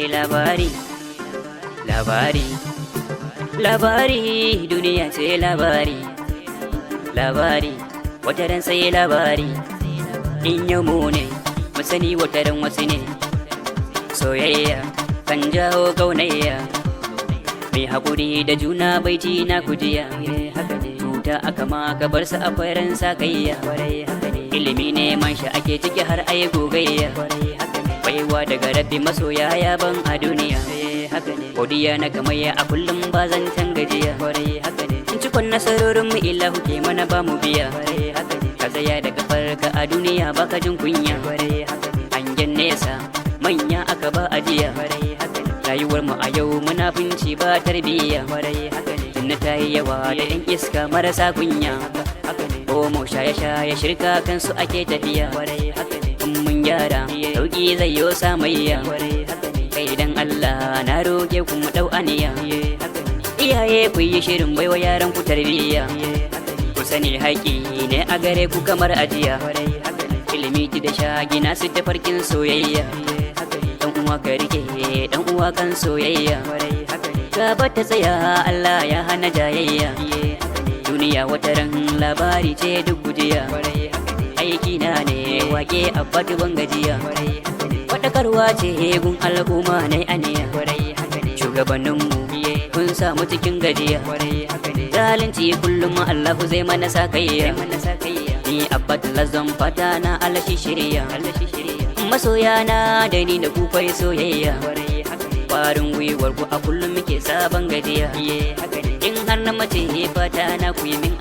Labari, labari, labari, duniya sai labari, labari, wataran sai labari. In yau mu ne, mu sani wataran wasu ne. Soyayya kan jawo kaunayya, mai haƙuri da juna bai ci na kujiya. Tuta aka ma ka bar sa a faran sakayya. Ilimi ne man shi ake ciki har ayi gogayya. Baiwa daga rabbi masoya ya ban a duniya. Godiya na gamayya a kullum ba zan can gajiya. Cikon nasarorin mu illa huke mana ba mu biya. Ka tsaya da kafarka a duniya baka jin kunya. Hangen nesa manya aka ba ajiya. Rayuwar mu a yau munafunci ba tarbiyya. Inna ta yi yawa da yan iska marasa kunya. Homo shaye-shaye shirka kansu ake tafiya. Mun gyara sauki zai yo samayya. Kai idan Allah na roke ku mu dau aniya. Iyaye ku yi shirin baiwa yaran ku tarbiyya. Ku sani haƙi ne a gare ku kamar ajiya. Ilimi da shagi na su tafarkin soyayya. Dan uwa ka rike dan uwa kan soyayya. Gaba ta tsaya Allah ya hana jayayya. Duniya wataran labari ce duk gujiya. Aiki na ne wake a ban gajiya. Faɗakarwa ce gun al'umma na aniya. Shugabanninmu kun samu cikin gajiya. Zalunci kullum Allah zai mana sakayya. Ni abba lazon fata na alashi shirya. Masoya na da ni da ku kai soyayya. Ƙwarin gwiwar ku a kullum muke sabon gajiya. In har na mace fata na ku yi min